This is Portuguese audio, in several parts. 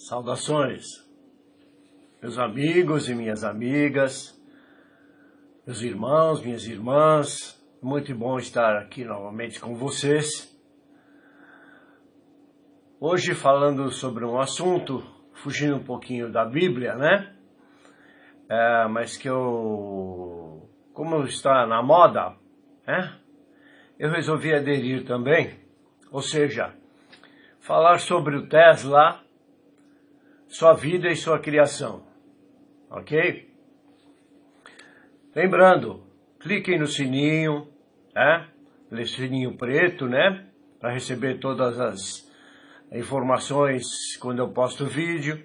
Saudações, meus amigos e minhas amigas, meus irmãos, minhas irmãs. Muito bom estar aqui novamente com vocês. Hoje falando sobre um assunto, fugindo um pouquinho da Bíblia, né? Mas que como está na moda, né? Eu resolvi aderir também, ou seja, falar sobre o Tesla, sua vida e sua criação, ok? Lembrando, cliquem no sininho, né? No sininho preto, né? Para receber todas as informações quando eu posto vídeo.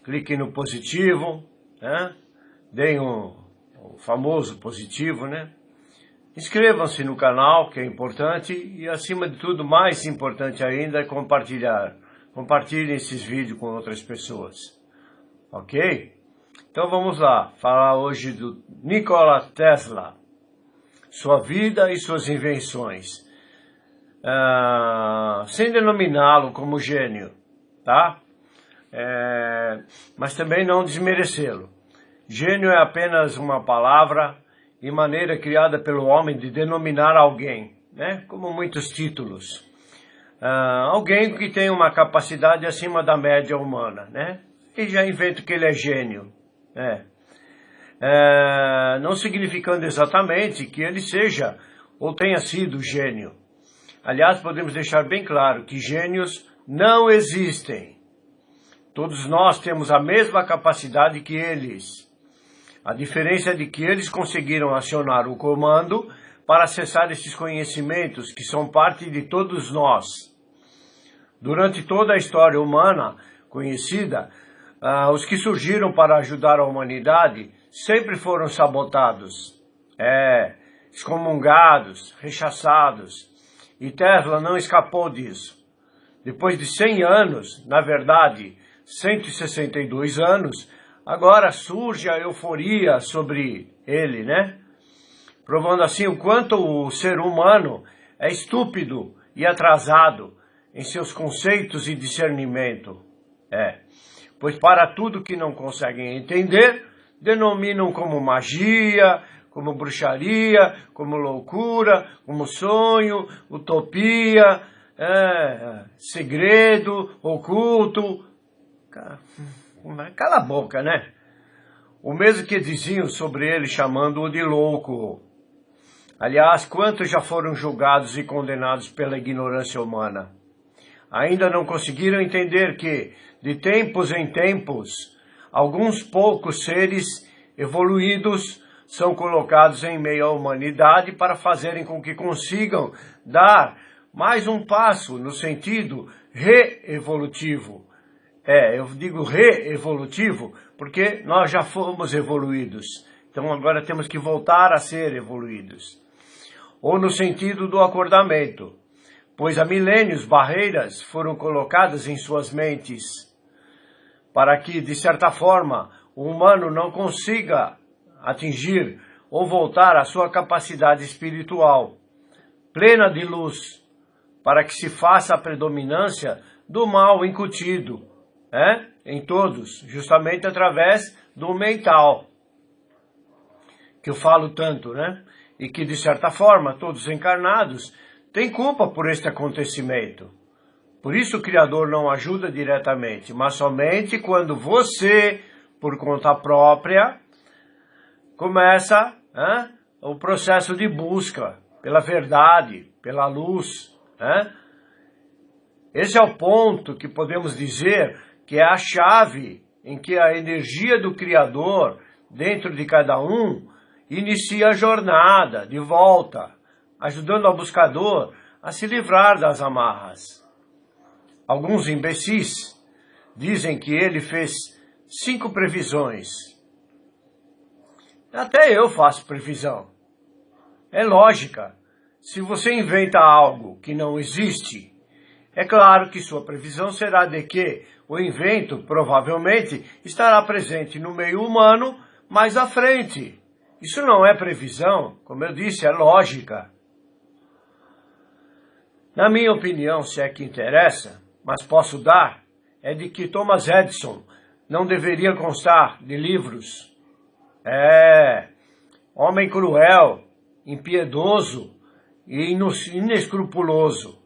Cliquem no positivo, né? Deem o famoso positivo, né? Inscrevam-se no canal, que é importante, e acima de tudo, mais importante ainda, é compartilhar. Compartilhem esses vídeos com outras pessoas, ok? Então vamos lá, falar hoje do Nikola Tesla, sua vida e suas invenções, sem denominá-lo como gênio, tá? Mas também não desmerecê-lo. Gênio é apenas uma palavra e maneira criada pelo homem de denominar alguém, né? Como muitos títulos. Alguém que tem uma capacidade acima da média humana, né? E já invento que ele é gênio, né? Não significando exatamente que ele seja ou tenha sido gênio. Aliás, podemos deixar bem claro que gênios não existem. Todos nós temos a mesma capacidade que eles. A diferença é de que eles conseguiram acionar o comando para acessar esses conhecimentos que são parte de todos nós. Durante toda a história humana conhecida, os que surgiram para ajudar a humanidade sempre foram sabotados, excomungados, rechaçados. E Tesla não escapou disso. Depois de 100 anos, na verdade, 162 anos, agora surge a euforia sobre ele, né? Provando assim o quanto o ser humano é estúpido e atrasado em seus conceitos e discernimento. Pois para tudo que não conseguem entender, denominam como magia, como bruxaria, como loucura, como sonho, utopia, segredo, oculto. Cala a boca, né? O mesmo que diziam sobre ele, chamando-o de louco. Aliás, quantos já foram julgados e condenados pela ignorância humana? Ainda não conseguiram entender que, de tempos em tempos, alguns poucos seres evoluídos são colocados em meio à humanidade para fazerem com que consigam dar mais um passo no sentido re-evolutivo. Eu digo re-evolutivo porque nós já fomos evoluídos. Então agora temos que voltar a ser evoluídos. Ou no sentido do acordamento, pois há milênios barreiras foram colocadas em suas mentes para que, de certa forma, o humano não consiga atingir ou voltar à sua capacidade espiritual, plena de luz, para que se faça a predominância do mal incutido, em todos, justamente através do mental, que eu falo tanto, né? E que, de certa forma, todos encarnados têm culpa por este acontecimento. Por isso o Criador não ajuda diretamente, mas somente quando você, por conta própria, começa o processo de busca pela verdade, pela luz. Esse é o ponto que podemos dizer que é a chave em que a energia do Criador, dentro de cada um, inicia a jornada de volta, ajudando ao buscador a se livrar das amarras. Alguns imbecis dizem que ele fez 5 previsões. Até eu faço previsão. É lógica. Se você inventa algo que não existe, é claro que sua previsão será de que o invento provavelmente estará presente no meio humano mais à frente. Isso não é previsão, como eu disse, é lógica. Na minha opinião, se é que interessa, mas posso dar é de que Thomas Edison não deveria constar de livros. Homem cruel, impiedoso e inescrupuloso.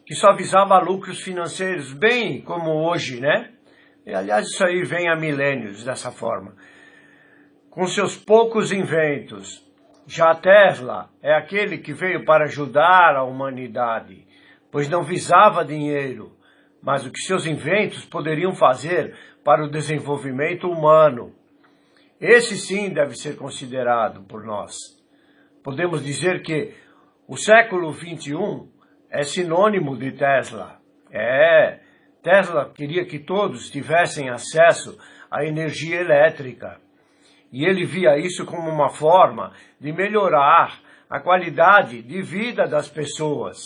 Que só visava lucros financeiros, bem como hoje, né? E, aliás, isso aí vem há milênios dessa forma. Com seus poucos inventos. Já Tesla é aquele que veio para ajudar a humanidade, pois não visava dinheiro, mas o que seus inventos poderiam fazer para o desenvolvimento humano. Esse sim deve ser considerado por nós. Podemos dizer que o século XXI é sinônimo de Tesla. Tesla queria que todos tivessem acesso à energia elétrica. E ele via isso como uma forma de melhorar a qualidade de vida das pessoas.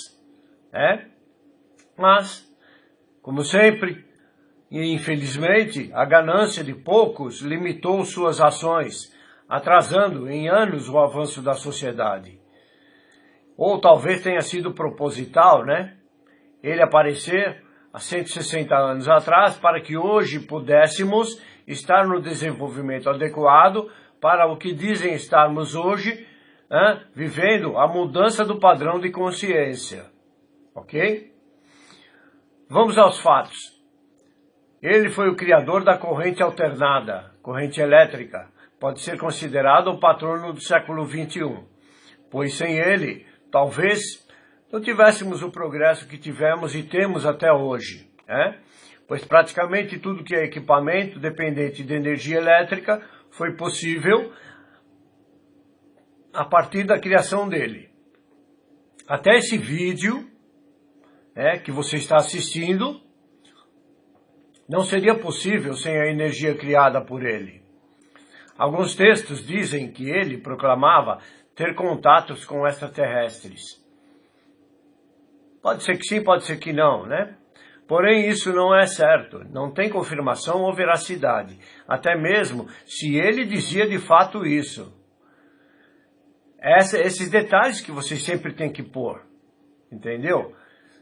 Mas, como sempre, e infelizmente, a ganância de poucos limitou suas ações, atrasando em anos o avanço da sociedade. Ou talvez tenha sido proposital, né? Ele aparecer há 160 anos atrás para que hoje pudéssemos estar no desenvolvimento adequado para o que dizem estarmos hoje, vivendo a mudança do padrão de consciência. Ok? Vamos aos fatos. Ele foi o criador da corrente alternada, corrente elétrica. Pode ser considerado o patrono do século XXI, pois sem ele, talvez, não tivéssemos o progresso que tivemos e temos até hoje. Pois praticamente tudo que é equipamento dependente de energia elétrica foi possível a partir da criação dele. Até esse vídeo que você está assistindo não seria possível sem a energia criada por ele. Alguns textos dizem que ele proclamava ter contatos com extraterrestres. Pode ser que sim, pode ser que não, né? Porém, isso não é certo, não tem confirmação ou veracidade, até mesmo se ele dizia de fato isso. Esses detalhes que vocês sempre têm que pôr, entendeu?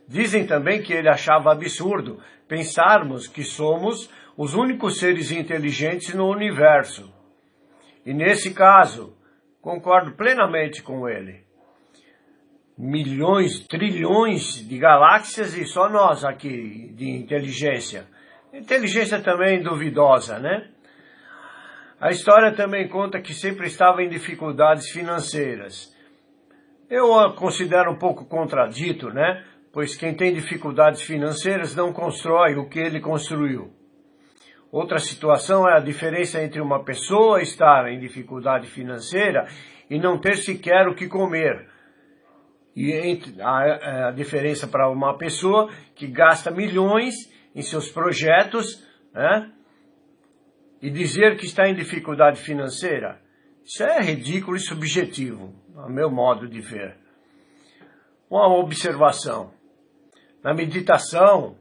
Dizem também que ele achava absurdo pensarmos que somos os únicos seres inteligentes no universo. E nesse caso, concordo plenamente com ele. Milhões, trilhões de galáxias e só nós aqui de inteligência. Inteligência também duvidosa, né? A história também conta que sempre estava em dificuldades financeiras. Eu a considero um pouco contradito, né? Pois quem tem dificuldades financeiras não constrói o que ele construiu. Outra situação é a diferença entre uma pessoa estar em dificuldade financeira e não ter sequer o que comer. E a diferença para uma pessoa que gasta milhões em seus projetos, e dizer que está em dificuldade financeira, isso é ridículo e subjetivo, a meu modo de ver. Uma observação. Na meditação,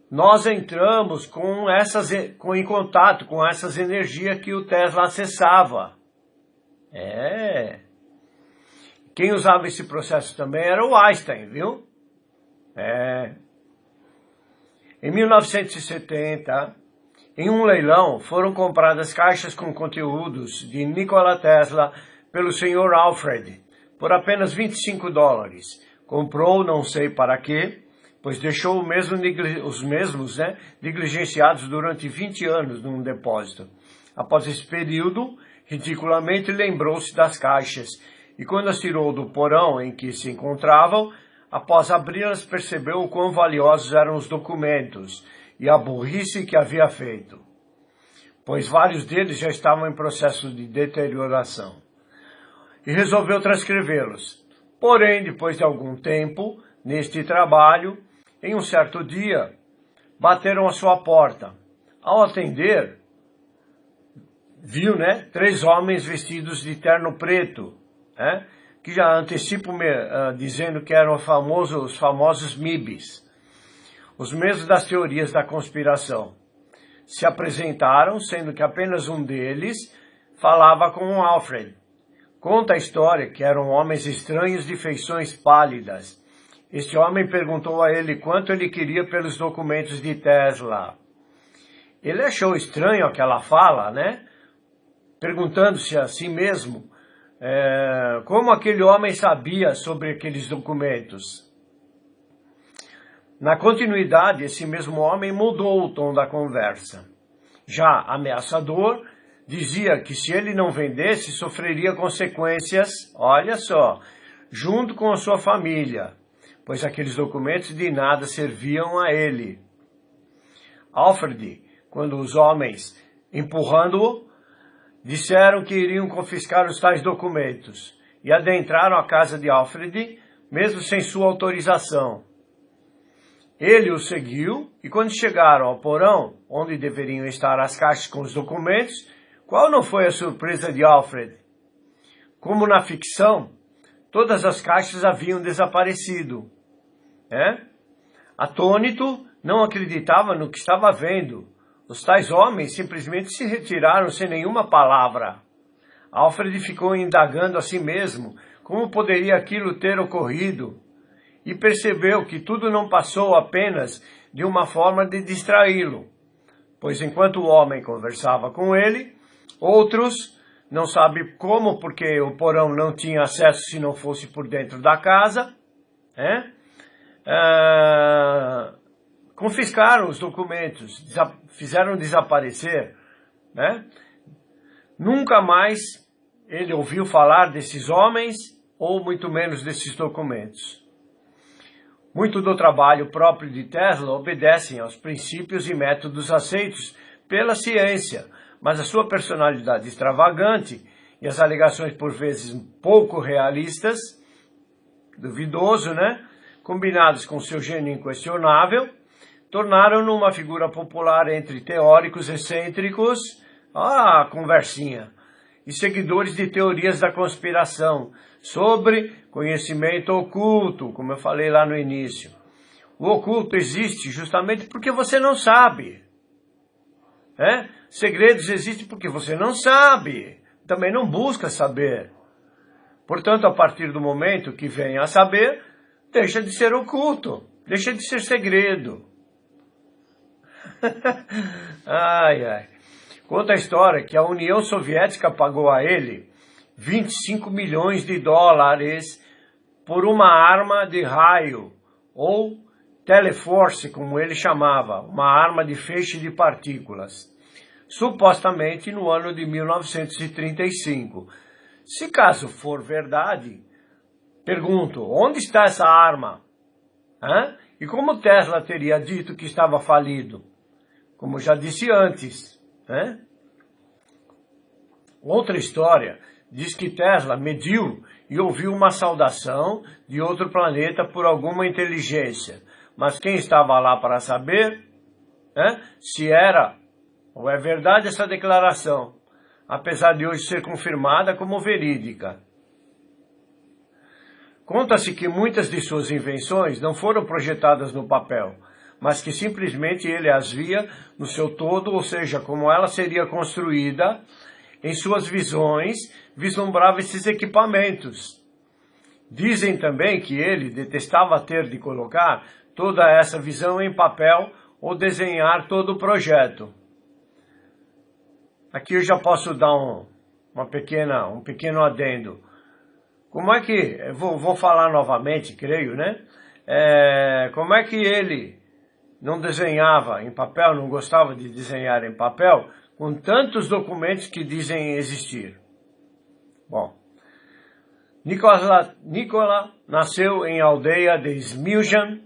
nós entramos em contato com essas energias que o Tesla acessava. Quem usava esse processo também era o Einstein, viu? Em 1970, em um leilão, foram compradas caixas com conteúdos de Nikola Tesla pelo Sr. Alfred, por apenas $25. Comprou não sei para quê, pois deixou os mesmos negligenciados durante 20 anos num depósito. Após esse período, ridiculamente lembrou-se das caixas, e quando as tirou do porão em que se encontravam, após abri-las percebeu o quão valiosos eram os documentos e a burrice que havia feito, pois vários deles já estavam em processo de deterioração. E resolveu transcrevê-los. Porém, depois de algum tempo, neste trabalho, em um certo dia, bateram à sua porta. Ao atender, viu 3 homens vestidos de terno preto, que já antecipo dizendo que eram os famosos MIBs, os mesmos das teorias da conspiração. Se apresentaram, sendo que apenas um deles falava com o Alfred. Conta a história que eram homens estranhos de feições pálidas Este homem perguntou a ele quanto ele queria pelos documentos de Tesla. Ele achou estranho aquela fala, né? Perguntando-se a si mesmo como aquele homem sabia sobre aqueles documentos. Na continuidade, esse mesmo homem mudou o tom da conversa. Já ameaçador, dizia que se ele não vendesse, sofreria consequências, olha só, junto com a sua família, pois aqueles documentos de nada serviam a ele. Alfred, quando os homens, empurrando-o, disseram que iriam confiscar os tais documentos e adentraram a casa de Alfred, mesmo sem sua autorização. Ele os seguiu e quando chegaram ao porão, onde deveriam estar as caixas com os documentos, qual não foi a surpresa de Alfred? Como na ficção, todas as caixas haviam desaparecido. Atônito, não acreditava no que estava vendo. Os tais homens simplesmente se retiraram sem nenhuma palavra. Alfred ficou indagando a si mesmo como poderia aquilo ter ocorrido e percebeu que tudo não passou apenas de uma forma de distraí-lo, pois enquanto o homem conversava com ele, outros, não sabe como, porque o porão não tinha acesso se não fosse por dentro da casa, confiscaram os documentos, fizeram desaparecer. Nunca mais ele ouviu falar desses homens, ou muito menos desses documentos. Muito do trabalho próprio de Tesla obedecem aos princípios e métodos aceitos pela ciência, mas a sua personalidade extravagante e as alegações por vezes pouco realistas, duvidoso, combinados com seu gênio inquestionável, tornaram-no uma figura popular entre teóricos excêntricos, conversinha, e seguidores de teorias da conspiração sobre conhecimento oculto, como eu falei lá no início. O oculto existe justamente porque você não sabe. Segredos existem porque você não sabe, também não busca saber. Portanto, a partir do momento que vem a saber, deixa de ser oculto, deixa de ser segredo. Conta a história que a União Soviética pagou a ele 25 milhões de dólares por uma arma de raio, ou Teleforce, como ele chamava, uma arma de feixe de partículas, supostamente no ano de 1935. Se caso for verdade, pergunto, onde está essa arma? E como Tesla teria dito que estava falido? Como já disse antes, Outra história diz que Tesla mediu e ouviu uma saudação de outro planeta por alguma inteligência. Mas quem estava lá para saber se era ou é verdade essa declaração, apesar de hoje ser confirmada como verídica. Conta-se que muitas de suas invenções não foram projetadas no papel, mas que simplesmente ele as via no seu todo, ou seja, como ela seria construída, em suas visões, vislumbrava esses equipamentos. Dizem também que ele detestava ter de colocar toda essa visão em papel ou desenhar todo o projeto. Aqui eu já posso dar um pequeno adendo. Como é que, vou falar novamente, creio, como é que ele não desenhava em papel, não gostava de desenhar em papel, com tantos documentos que dizem existir? Bom, Nikola nasceu em aldeia de Smiljan,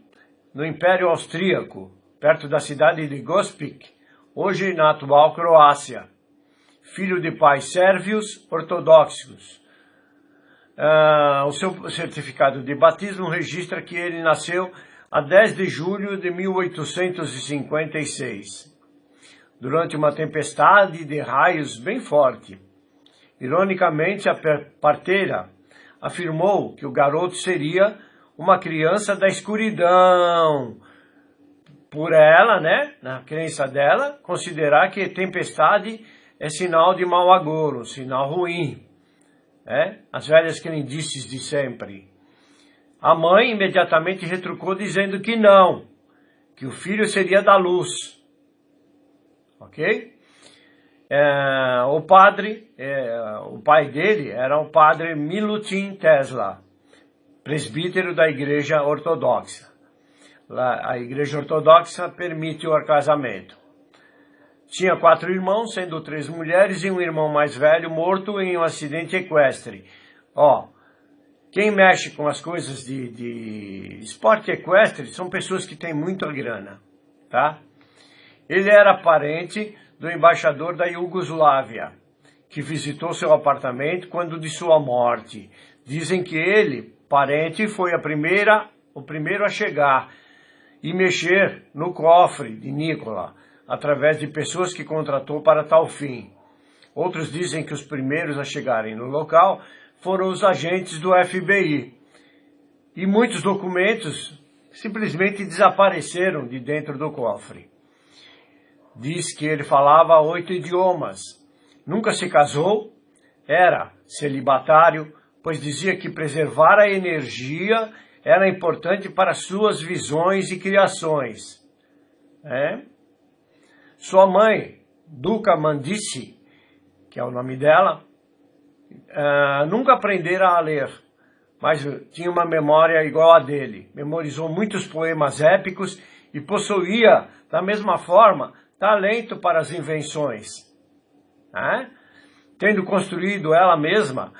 no Império Austríaco, perto da cidade de Gospić, hoje na atual Croácia. Filho de pais sérvios ortodoxos. O seu certificado de batismo registra que ele nasceu a 10 de julho de 1856, durante uma tempestade de raios bem forte. Ironicamente, a parteira afirmou que o garoto seria uma criança da escuridão, por ela, na crença dela, considerar que tempestade é sinal de mau agouro, sinal ruim. As velhas crendices de sempre. A mãe imediatamente retrucou dizendo que não, que o filho seria da luz. Ok? O pai dele era o padre Milutin Tesla, presbítero da Igreja Ortodoxa. A Igreja Ortodoxa permite o casamento. Tinha 4 irmãos, sendo 3 mulheres e um irmão mais velho morto em um acidente equestre. Quem mexe com as coisas de esporte equestre são pessoas que têm muita grana, tá? Ele era parente do embaixador da Iugoslávia, que visitou seu apartamento quando de sua morte. Dizem que ele, parente, foi o primeiro a chegar e mexer no cofre de Nikola, através de pessoas que contratou para tal fim. Outros dizem que os primeiros a chegarem no local foram os agentes do FBI. E muitos documentos simplesmente desapareceram de dentro do cofre. Diz que ele falava 8 idiomas. Nunca se casou, era celibatário, pois dizia que preservar a energia era importante para suas visões e criações. Sua mãe, Duca Mandici, que é o nome dela, nunca aprendera a ler, mas tinha uma memória igual a dele. Memorizou muitos poemas épicos e possuía, da mesma forma, talento para as invenções. Tendo construído ela mesma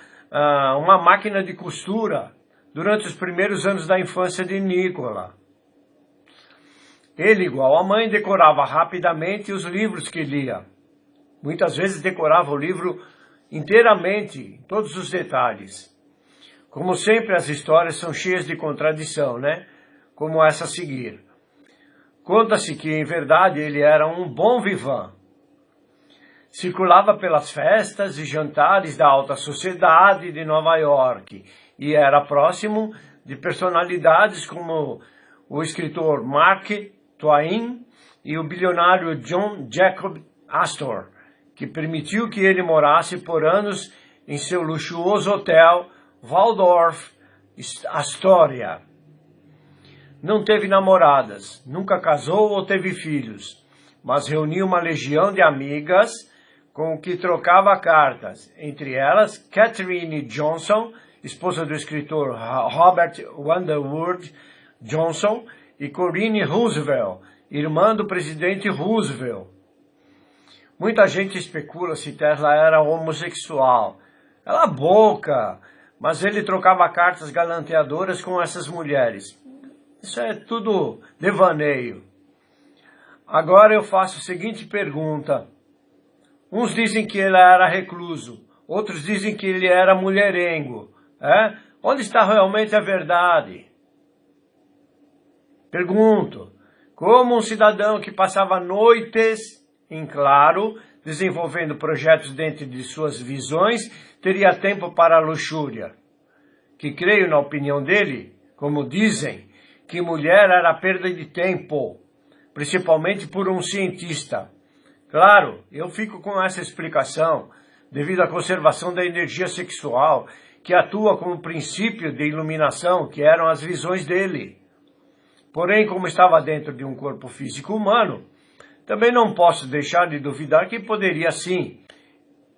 uma máquina de costura durante os primeiros anos da infância de Nikola. Ele, igual a mãe, decorava rapidamente os livros que lia. Muitas vezes decorava o livro inteiramente, todos os detalhes. Como sempre, as histórias são cheias de contradição, né? Como essa a seguir. Conta-se que, em verdade, ele era um bom vivant. Circulava pelas festas e jantares da alta sociedade de Nova York e era próximo de personalidades como o escritor Mark Twain e o bilionário John Jacob Astor, que permitiu que ele morasse por anos em seu luxuoso hotel Waldorf Astoria. Não teve namoradas, nunca casou ou teve filhos, mas reuniu uma legião de amigas com que trocava cartas, entre elas Katherine Johnson, esposa do escritor Robert Underwood Johnson, e Corinne Roosevelt, irmã do presidente Roosevelt. Muita gente especula se Tesla era homossexual. Cala a boca! Mas ele trocava cartas galanteadoras com essas mulheres. Isso é tudo devaneio. Agora eu faço a seguinte pergunta. Uns dizem que ele era recluso, outros dizem que ele era mulherengo. Onde está realmente a verdade? Pergunto, como um cidadão que passava noites em claro, desenvolvendo projetos dentro de suas visões, teria tempo para a luxúria? Que creio, na opinião dele, como dizem, que mulher era perda de tempo, principalmente por um cientista. Claro, eu fico com essa explicação, devido à conservação da energia sexual, que atua como princípio de iluminação, que eram as visões dele. Porém, como estava dentro de um corpo físico humano, também não posso deixar de duvidar que poderia sim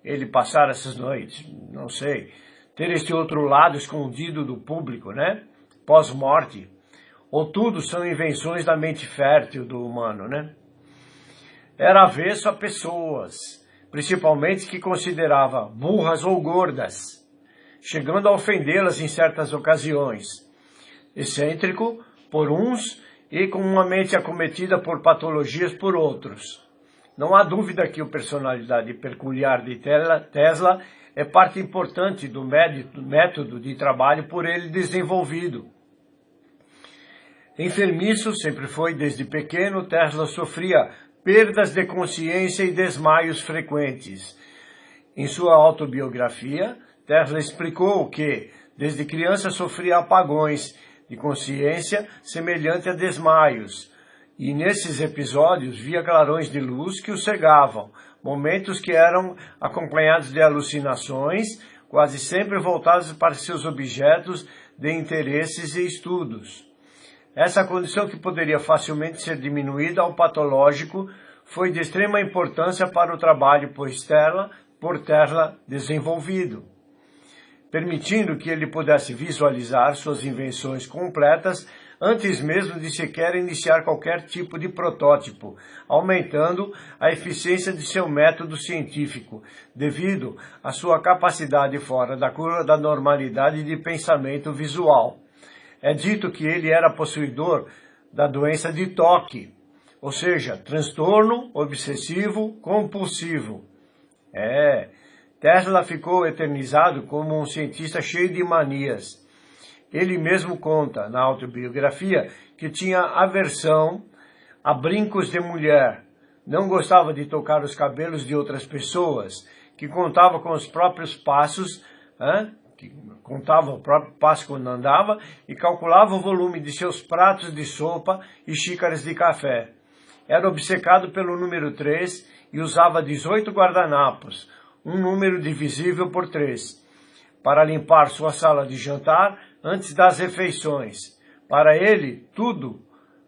ele passar essas noites, não sei, ter este outro lado escondido do público, né? Pós-morte. Ou tudo são invenções da mente fértil do humano, né? Era avesso a pessoas, principalmente que considerava burras ou gordas, chegando a ofendê-las em certas ocasiões. Excêntrico por uns e com uma mente acometida por patologias por outros. Não há dúvida que a personalidade peculiar de Tesla é parte importante do método de trabalho por ele desenvolvido. Enfermiço sempre foi desde pequeno, Tesla sofria perdas de consciência e desmaios frequentes. Em sua autobiografia, Tesla explicou que, desde criança, sofria apagões de consciência semelhante a desmaios, e nesses episódios via clarões de luz que o cegavam, momentos que eram acompanhados de alucinações, quase sempre voltados para seus objetos de interesses e estudos. Essa condição, que poderia facilmente ser diminuída ao patológico, foi de extrema importância para o trabalho por Tesla desenvolvido, permitindo que ele pudesse visualizar suas invenções completas antes mesmo de sequer iniciar qualquer tipo de protótipo, aumentando a eficiência de seu método científico, devido à sua capacidade fora da curva da normalidade de pensamento visual. É dito que ele era possuidor da doença de toque, ou seja, transtorno obsessivo compulsivo. Tesla ficou eternizado como um cientista cheio de manias. Ele mesmo conta na autobiografia que tinha aversão a brincos de mulher, não gostava de tocar os cabelos de outras pessoas, que contava com os próprios passos, que contava o próprio passo quando andava e calculava o volume de seus pratos de sopa e xícaras de café. Era obcecado pelo número 3 e usava 18 guardanapos, um número divisível por 3, para limpar sua sala de jantar antes das refeições. Para ele, tudo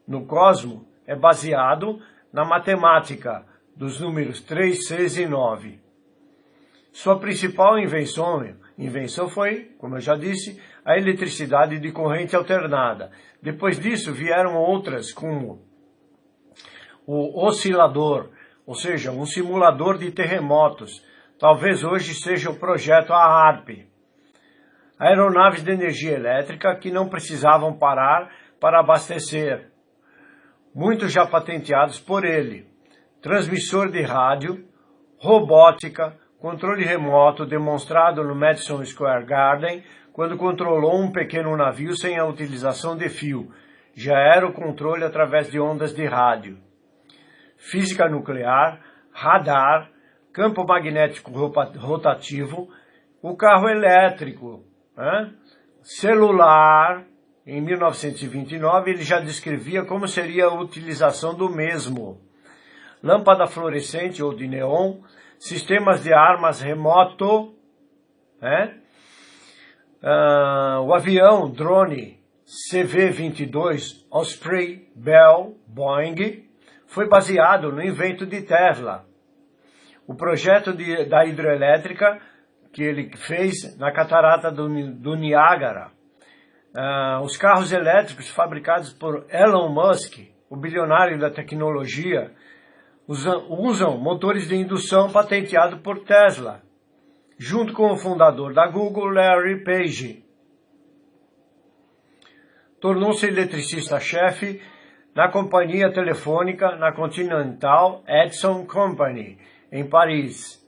no cosmos é baseado na matemática dos números 3, 6 e 9. Sua principal invenção foi, como eu já disse, a eletricidade de corrente alternada. Depois disso vieram outras, como o oscilador, ou seja, um simulador de terremotos. Talvez hoje seja o projeto ARP. Aeronaves de energia elétrica que não precisavam parar para abastecer, muitos já patenteados por ele. Transmissor de rádio, robótica, controle remoto demonstrado no Madison Square Garden, quando controlou um pequeno navio sem a utilização de fio. Já era o controle através de ondas de rádio. Física nuclear, radar, campo magnético rotativo, o carro elétrico, celular. Em 1929 ele já descrevia como seria a utilização do mesmo. Lâmpada fluorescente ou de neon, sistemas de armas remoto, o avião drone CV-22 Osprey Bell Boeing foi baseado no invento de Tesla. O projeto da hidroelétrica que ele fez na catarata do Niágara. Os carros elétricos fabricados por Elon Musk, o bilionário da tecnologia, usam motores de indução patenteado por Tesla, junto com o fundador da Google, Larry Page. Tornou-se eletricista-chefe na companhia telefônica na Continental Edison Company, em Paris.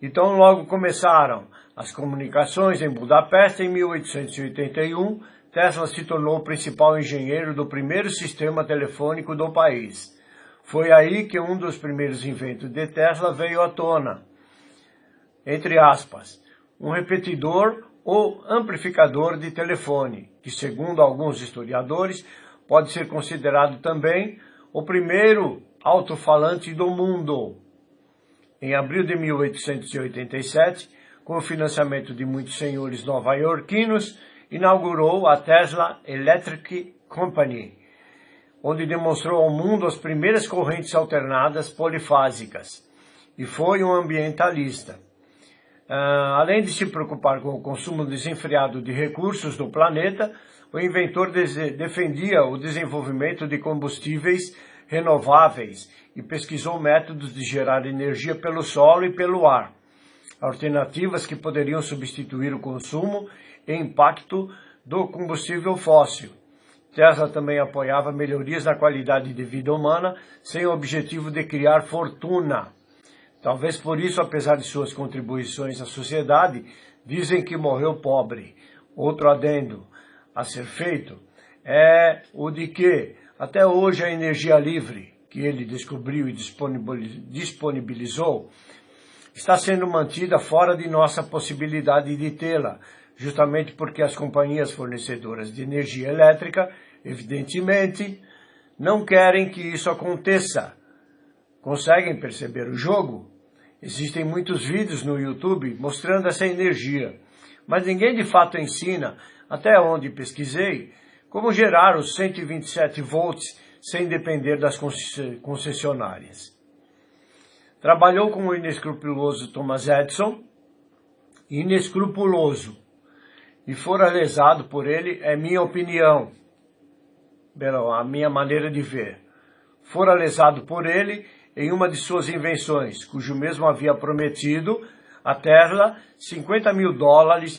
Então logo começaram as comunicações em Budapeste. Em 1881, Tesla se tornou o principal engenheiro do primeiro sistema telefônico do país. Foi aí que um dos primeiros inventos de Tesla veio à tona. Entre aspas, um repetidor ou amplificador de telefone, que segundo alguns historiadores pode ser considerado também o primeiro alto-falante do mundo. Em abril de 1887, com o financiamento de muitos senhores nova-iorquinos, inaugurou a Tesla Electric Company, onde demonstrou ao mundo as primeiras correntes alternadas polifásicas, e foi um ambientalista. Além de se preocupar com o consumo desenfreado de recursos do planeta, o inventor defendia o desenvolvimento de combustíveis renováveis e pesquisou métodos de gerar energia pelo solo e pelo ar, alternativas que poderiam substituir o consumo e impacto do combustível fóssil. Tesla também apoiava melhorias na qualidade de vida humana, sem o objetivo de criar fortuna. Talvez por isso, apesar de suas contribuições à sociedade, dizem que morreu pobre. Outro adendo a ser feito é o de que, até hoje, a energia livre, que ele descobriu e disponibilizou, está sendo mantida fora de nossa possibilidade de tê-la, justamente porque as companhias fornecedoras de energia elétrica, evidentemente, não querem que isso aconteça. Conseguem perceber o jogo? Existem muitos vídeos no YouTube mostrando essa energia, mas ninguém de fato ensina até onde pesquisei, como gerar os 127 volts sem depender das concessionárias. Trabalhou com o inescrupuloso Thomas Edison, inescrupuloso, e fora lesado por ele, é minha opinião, a minha maneira de ver. Fora lesado por ele em uma de suas invenções, cujo mesmo havia prometido a Tesla $50 mil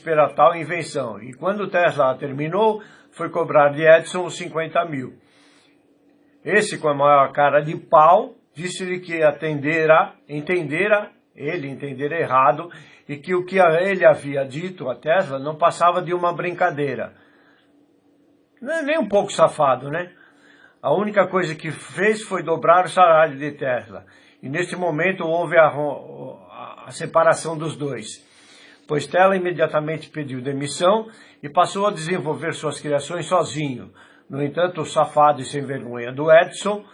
pela tal invenção. E quando Tesla a terminou, foi cobrar de Edison os 50 mil. Esse, com a maior cara de pau, disse-lhe que entendera errado e que o que ele havia dito a Tesla não passava de uma brincadeira. Não é nem um pouco safado, né? A única coisa que fez foi dobrar o salário de Tesla. E nesse momento houve a separação dos dois, pois Tesla imediatamente pediu demissão e passou a desenvolver suas criações sozinho. No entanto, o safado e sem vergonha do Edison,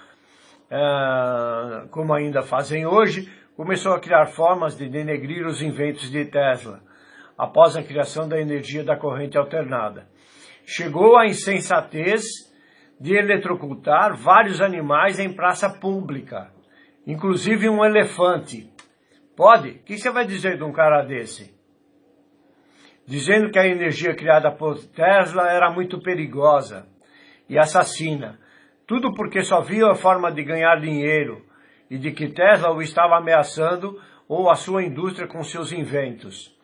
como ainda fazem hoje, começou a criar formas de denegrir os inventos de Tesla, após a criação da energia da corrente alternada. Chegou à insensatez de eletrocutar vários animais em praça pública, inclusive um elefante. Pode? O que você vai dizer de um cara desse? Dizendo que a energia criada por Tesla era muito perigosa e assassina. Tudo porque só via a forma de ganhar dinheiro e de que Tesla o estava ameaçando ou a sua indústria com seus inventos.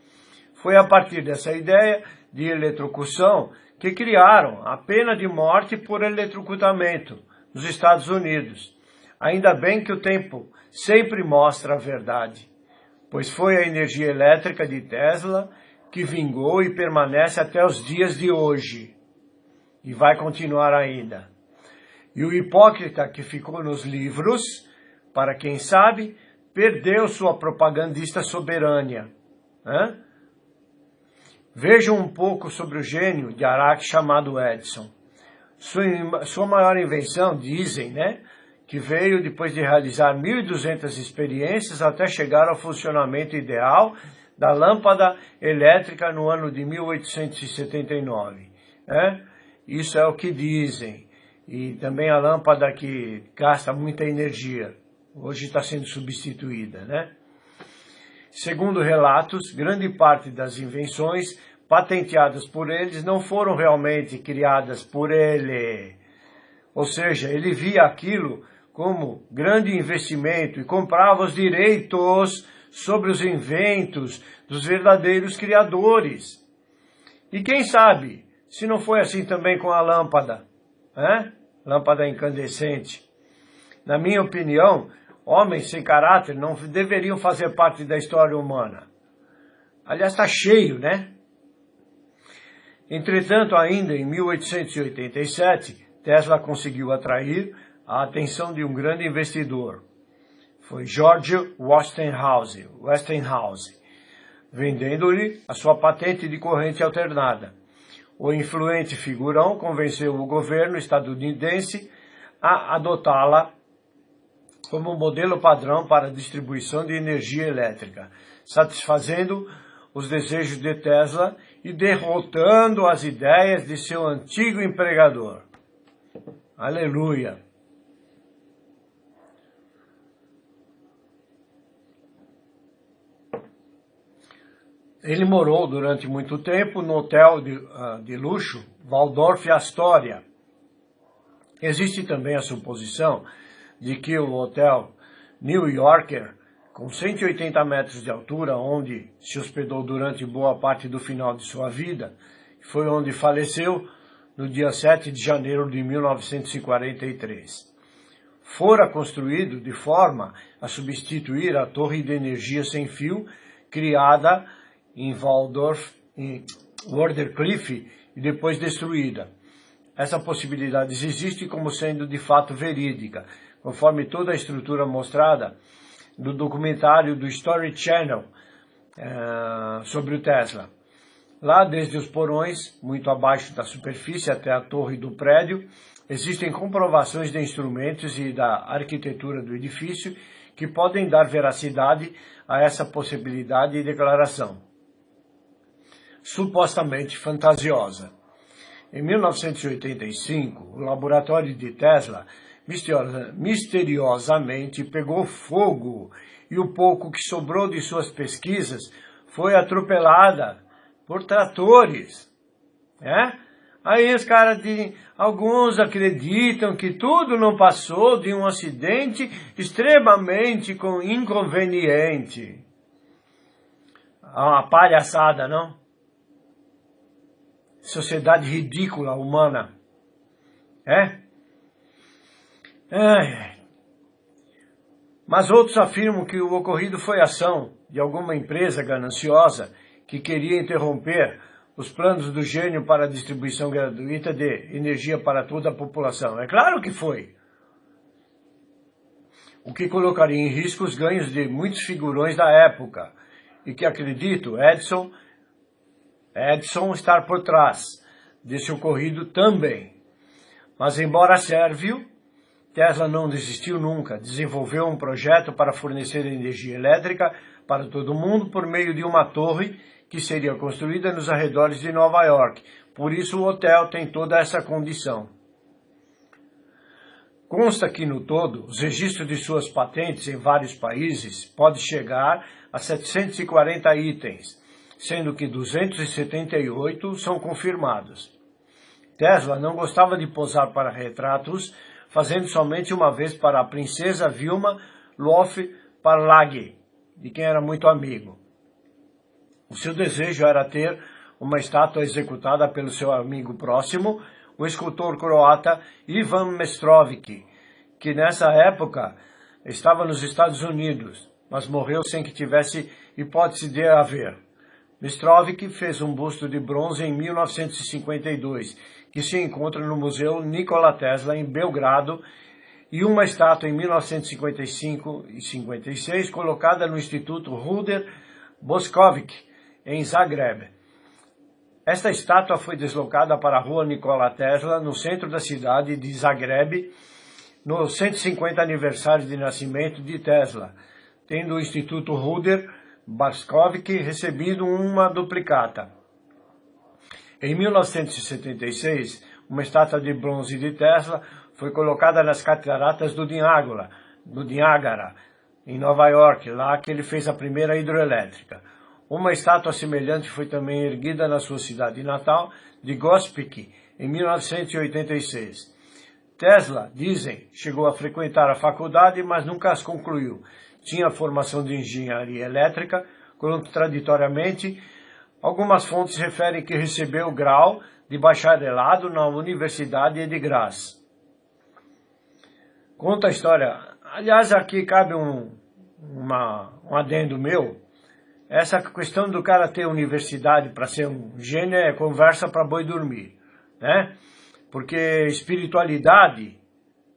Foi a partir dessa ideia de eletrocução que criaram a pena de morte por eletrocutamento nos Estados Unidos. Ainda bem que o tempo sempre mostra a verdade, pois foi a energia elétrica de Tesla que vingou e permanece até os dias de hoje, e vai continuar ainda. E o hipócrita que ficou nos livros, para quem sabe, perdeu sua propagandista soberânia. Vejam um pouco sobre o gênio de Araque chamado Edison. Sua maior invenção, dizem, que veio depois de realizar 1.200 experiências até chegar ao funcionamento ideal da lâmpada elétrica no ano de 1879. Isso é o que dizem. E também a lâmpada que gasta muita energia. Hoje está sendo substituída, Segundo relatos, grande parte das invenções patenteadas por eles não foram realmente criadas por ele. Ou seja, ele via aquilo como grande investimento e comprava os direitos sobre os inventos dos verdadeiros criadores. E quem sabe, se não foi assim também com a lâmpada, lâmpada incandescente. Na minha opinião, homens sem caráter não deveriam fazer parte da história humana. Aliás, está cheio, Entretanto, ainda em 1887, Tesla conseguiu atrair a atenção de um grande investidor. Foi George Westinghouse, vendendo-lhe a sua patente de corrente alternada. O influente figurão convenceu o governo estadunidense a adotá-la como modelo padrão para a distribuição de energia elétrica, satisfazendo os desejos de Tesla e derrotando as ideias de seu antigo empregador. Aleluia! Ele morou durante muito tempo no hotel de luxo Waldorf Astoria. Existe também a suposição de que o hotel New Yorker, com 180 metros de altura, onde se hospedou durante boa parte do final de sua vida, foi onde faleceu no dia 7 de janeiro de 1943. Fora construído de forma a substituir a torre de energia sem fio criada em Wardenclyffe e depois destruída. Essa possibilidade existe como sendo de fato verídica, conforme toda a estrutura mostrada no documentário do Story Channel sobre o Tesla. Lá, desde os porões, muito abaixo da superfície até a torre do prédio, existem comprovações de instrumentos e da arquitetura do edifício que podem dar veracidade a essa possibilidade e declaração, supostamente fantasiosa. Em 1985, o laboratório de Tesla misteriosamente pegou fogo e o pouco que sobrou de suas pesquisas foi atropelada por tratores. Aí os caras alguns acreditam que tudo não passou de um acidente extremamente inconveniente. Uma palhaçada, não? Sociedade ridícula, humana. Mas outros afirmam que o ocorrido foi ação de alguma empresa gananciosa que queria interromper os planos do gênio para a distribuição gratuita de energia para toda a população. É claro que foi. O que colocaria em risco os ganhos de muitos figurões da época, e que acredito Edison estar por trás desse ocorrido também. Mas embora sérvio, Tesla não desistiu nunca, desenvolveu um projeto para fornecer energia elétrica para todo mundo por meio de uma torre que seria construída nos arredores de Nova York. Por isso o hotel tem toda essa condição. Consta que no todo, os registros de suas patentes em vários países pode chegar a 740 itens, sendo que 278 são confirmados. Tesla não gostava de posar para retratos, fazendo somente uma vez para a princesa Vilma Lopes-Parlage, de quem era muito amigo. O seu desejo era ter uma estátua executada pelo seu amigo próximo, o escultor croata Ivan Mestrović, que nessa época estava nos Estados Unidos, mas morreu sem que tivesse hipótese de haver. Mestrović fez um busto de bronze em 1952, que se encontra no Museu Nikola Tesla, em Belgrado, e uma estátua em 1955 e 56, colocada no Instituto Ruđer Bošković, em Zagreb. Esta estátua foi deslocada para a rua Nikola Tesla, no centro da cidade de Zagreb, no 150 aniversário de nascimento de Tesla, tendo o Instituto Ruđer Bošković recebido uma duplicata. Em 1976, uma estátua de bronze de Tesla foi colocada nas cataratas do Niágara, em Nova York, lá que ele fez a primeira hidroelétrica. Uma estátua semelhante foi também erguida na sua cidade natal de Gospić, em 1986. Tesla, dizem, chegou a frequentar a faculdade, mas nunca as concluiu. Tinha formação de engenharia elétrica, contraditoriamente, algumas fontes referem que recebeu o grau de bacharelado na Universidade de Graz. Conta a história. Aliás, aqui cabe um adendo meu. Essa questão do cara ter universidade para ser um gênio é conversa para boi dormir, né? Porque espiritualidade,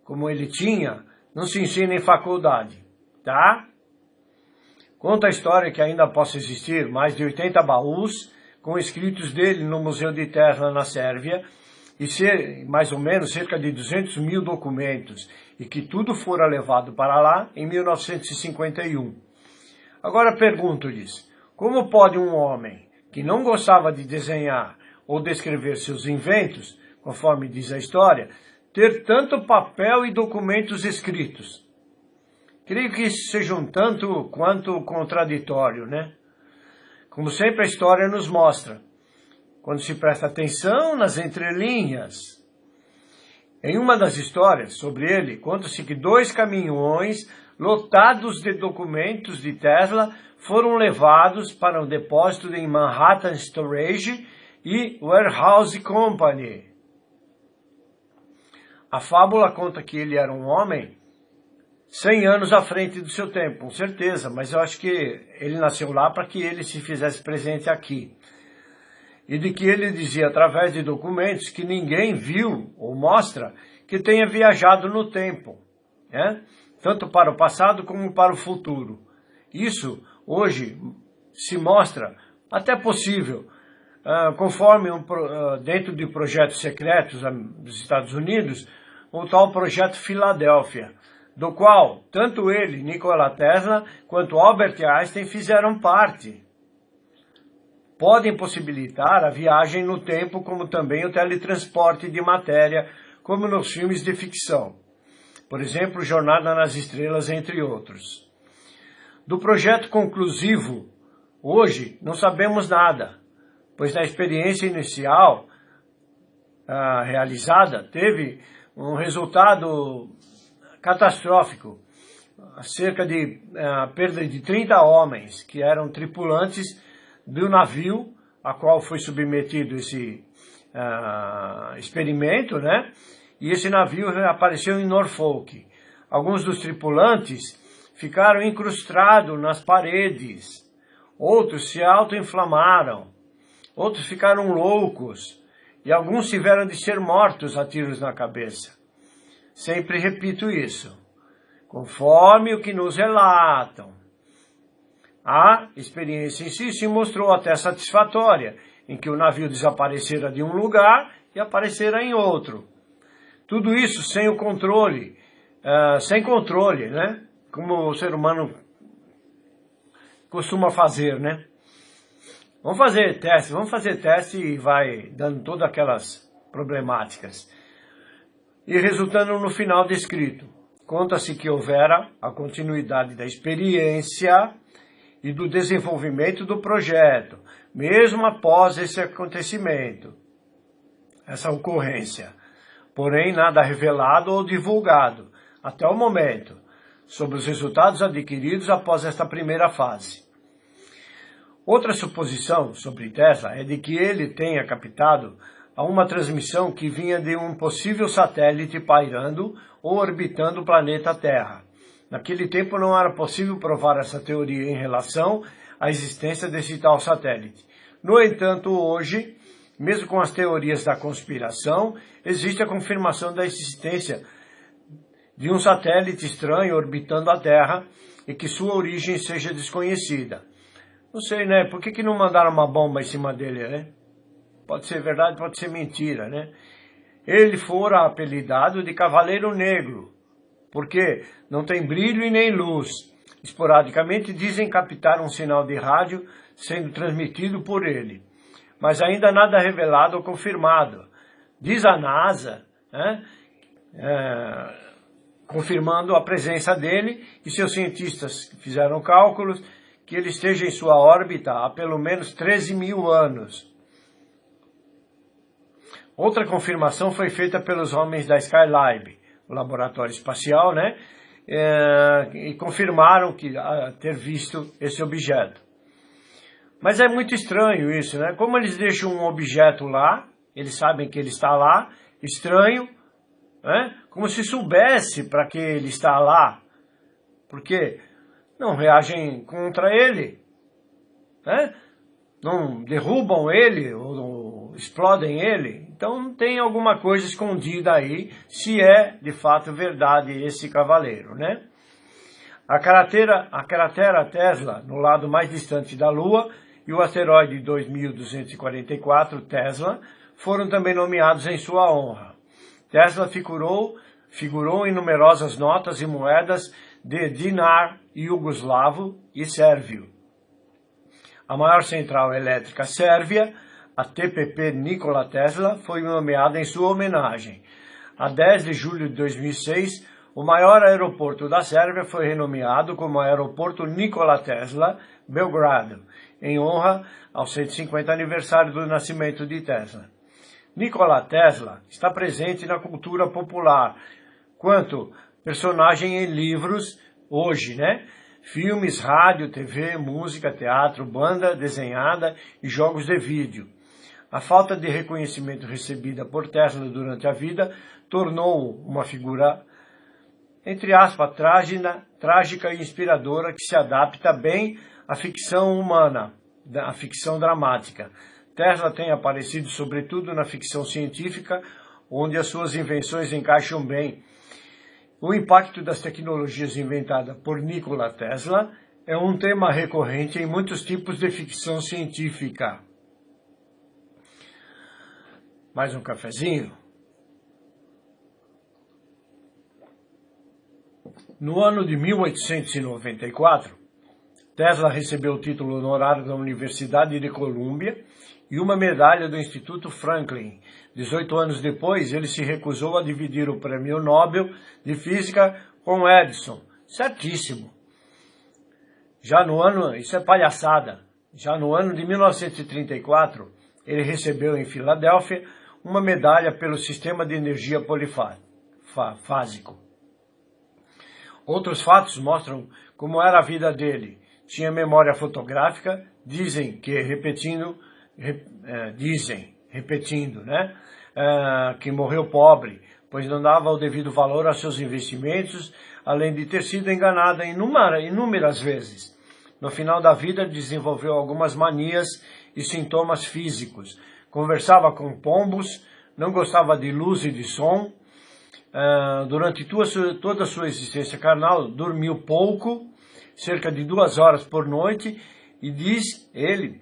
como ele tinha, não se ensina em faculdade, tá? Conta a história que ainda possa existir mais de 80 baús com escritos dele no Museu de Tesla na Sérvia e ser mais ou menos cerca de 200 mil documentos e que tudo fora levado para lá em 1951. Agora pergunto-lhes, como pode um homem que não gostava de desenhar ou descrever seus inventos, conforme diz a história, ter tanto papel e documentos escritos? Creio que isso seja um tanto quanto contraditório, né? Como sempre a história nos mostra, quando se presta atenção nas entrelinhas. Em uma das histórias sobre ele, conta-se que 2 caminhões lotados de documentos de Tesla foram levados para um depósito em Manhattan Storage e Warehouse Company. A fábula conta que ele era um homem 100 anos à frente do seu tempo, com certeza, mas eu acho que ele nasceu lá para que ele se fizesse presente aqui. E de que ele dizia através de documentos que ninguém viu ou mostra que tenha viajado no tempo, né? Tanto para o passado como para o futuro. Isso, hoje, se mostra até possível, conforme dentro de projetos secretos dos Estados Unidos, o tal projeto Filadélfia, do qual tanto ele, Nikola Tesla, quanto Albert Einstein fizeram parte. podem possibilitar a viagem no tempo, como também o teletransporte de matéria, como nos filmes de ficção. Por exemplo, Jornada nas Estrelas, entre outros. Do projeto conclusivo, hoje, não sabemos nada, pois na experiência inicial realizada, teve um resultado catastrófico, cerca de perda de 30 homens, que eram tripulantes do navio a qual foi submetido esse experimento, né? E esse navio apareceu em Norfolk. Alguns dos tripulantes ficaram incrustados nas paredes, outros se autoinflamaram, outros ficaram loucos e alguns tiveram de ser mortos a tiros na cabeça. Sempre repito isso, conforme o que nos relatam. A experiência em si se mostrou até satisfatória, em que o navio desaparecera de um lugar e aparecera em outro. Tudo isso sem o controle, sem controle, né? Como o ser humano costuma fazer, né? Vamos fazer teste e vai dando todas aquelas problemáticas. E resultando no final descrito, conta-se que houvera a continuidade da experiência e do desenvolvimento do projeto, mesmo após esse acontecimento, essa ocorrência. Porém, nada revelado ou divulgado, até o momento, sobre os resultados adquiridos após esta primeira fase. Outra suposição sobre Tesla é de que ele tenha captado uma transmissão que vinha de um possível satélite pairando ou orbitando o planeta Terra. Naquele tempo não era possível provar essa teoria em relação à existência desse tal satélite. No entanto, hoje, mesmo com as teorias da conspiração, existe a confirmação da existência de um satélite estranho orbitando a Terra e que sua origem seja desconhecida. Não sei, né? Por que não mandaram uma bomba em cima dele, né? Pode ser verdade, pode ser mentira, né? Ele fora apelidado de Cavaleiro Negro, porque não tem brilho e nem luz. Esporadicamente dizem captar um sinal de rádio sendo transmitido por ele, mas ainda nada revelado ou confirmado. Diz a NASA, né, confirmando a presença dele, e seus cientistas fizeram cálculos que ele esteja em sua órbita há pelo menos 13 mil anos. Outra confirmação foi feita pelos homens da Skylab, o laboratório espacial, né? E confirmaram que ter visto esse objeto. Mas é muito estranho isso, né? Como eles deixam um objeto lá, eles sabem que ele está lá, estranho, né? Como se soubesse para que ele está lá. Porque não reagem contra ele, né? Não derrubam ele ou explodem ele. Então tem alguma coisa escondida aí, se é de fato verdade esse cavaleiro, né? A cratera Tesla, no lado mais distante da Lua, e o asteroide 2244 Tesla foram também nomeados em sua honra. Tesla figurou em numerosas notas e moedas de dinar iugoslavo e sérvio. A maior central elétrica sérvia, a TPP Nikola Tesla, foi nomeada em sua homenagem. A 10 de julho de 2006, o maior aeroporto da Sérvia foi renomeado como Aeroporto Nikola Tesla, Belgrado, em honra ao 150 aniversário do nascimento de Tesla. Nikola Tesla está presente na cultura popular, quanto personagem em livros hoje, né? Filmes, rádio, TV, música, teatro, banda desenhada e jogos de vídeo. A falta de reconhecimento recebida por Tesla durante a vida tornou uma figura, entre aspas, trágica e inspiradora que se adapta bem à ficção humana, à ficção dramática. Tesla tem aparecido sobretudo na ficção científica, onde as suas invenções encaixam bem. O impacto das tecnologias inventadas por Nikola Tesla é um tema recorrente em muitos tipos de ficção científica. Mais um cafezinho? No ano de 1894, Tesla recebeu o título honorário da Universidade de Colômbia e uma medalha do Instituto Franklin. 18 anos depois, ele se recusou a dividir o Prêmio Nobel de Física com Edison. Certíssimo. Isso é palhaçada. Já no ano de 1934, ele recebeu em Filadélfia uma medalha pelo sistema de energia polifásico. Outros fatos mostram como era a vida dele. Tinha memória fotográfica, repetindo, né? Que morreu pobre, pois não dava o devido valor aos seus investimentos, além de ter sido enganado inúmeras vezes. No final da vida, desenvolveu algumas manias e sintomas físicos. Conversava com pombos, não gostava de luz e de som. Durante toda a sua existência carnal, dormiu pouco, cerca de 2 horas por noite, e diz ele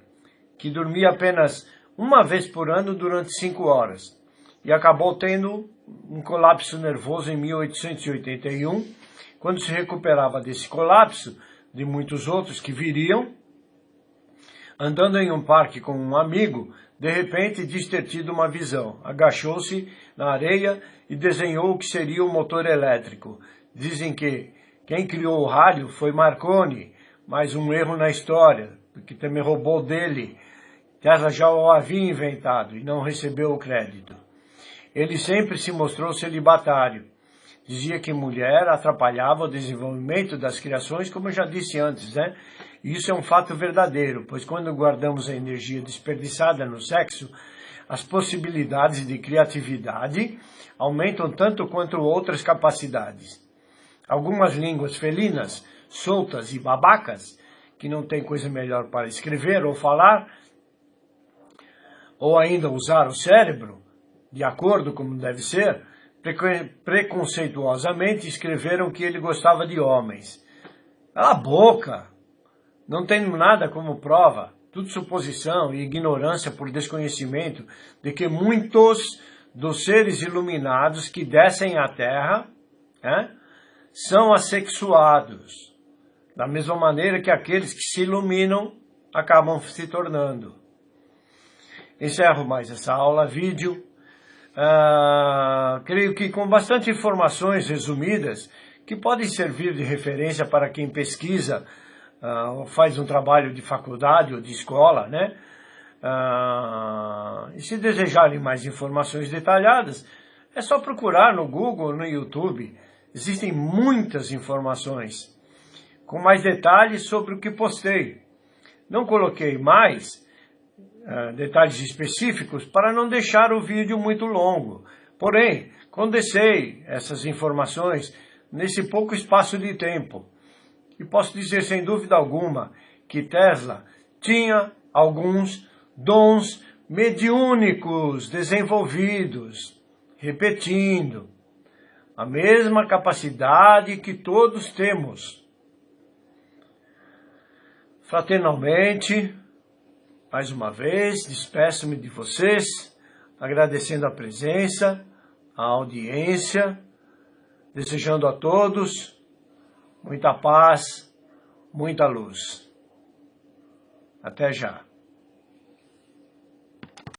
que dormia apenas uma vez por ano durante 5 horas. E acabou tendo um colapso nervoso em 1881. Quando se recuperava desse colapso, de muitos outros que viriam, andando em um parque com um amigo, de repente diz ter tido uma visão. Agachou-se na areia e desenhou o que seria o motor elétrico. Dizem que quem criou o rádio foi Marconi, mais um erro na história, porque também roubou dele. Tesla já o havia inventado e não recebeu o crédito. Ele sempre se mostrou celibatário. Dizia que mulher atrapalhava o desenvolvimento das criações, como eu já disse antes, né? E isso é um fato verdadeiro, pois quando guardamos a energia desperdiçada no sexo, as possibilidades de criatividade aumentam tanto quanto outras capacidades. Algumas línguas felinas, soltas e babacas, que não tem coisa melhor para escrever ou falar, ou ainda usar o cérebro, de acordo como deve ser, preconceituosamente escreveram que ele gostava de homens. Cala a boca! Não tem nada como prova, tudo suposição e ignorância por desconhecimento de que muitos dos seres iluminados que descem à Terra são assexuados, da mesma maneira que aqueles que se iluminam acabam se tornando. Encerro mais essa aula vídeo. Creio que com bastante informações resumidas, que podem servir de referência para quem pesquisa, ou faz um trabalho de faculdade ou de escola, né? E se desejarem mais informações detalhadas, é só procurar no Google ou no YouTube. Existem muitas informações, com mais detalhes sobre o que postei. Não coloquei mais detalhes específicos para não deixar o vídeo muito longo. Porém, condensei essas informações nesse pouco espaço de tempo. E posso dizer sem dúvida alguma que Tesla tinha alguns dons mediúnicos desenvolvidos, repetindo, a mesma capacidade que todos temos. Fraternalmente, mais uma vez, despeço-me de vocês, agradecendo a presença, a audiência, desejando a todos muita paz, muita luz. Até já.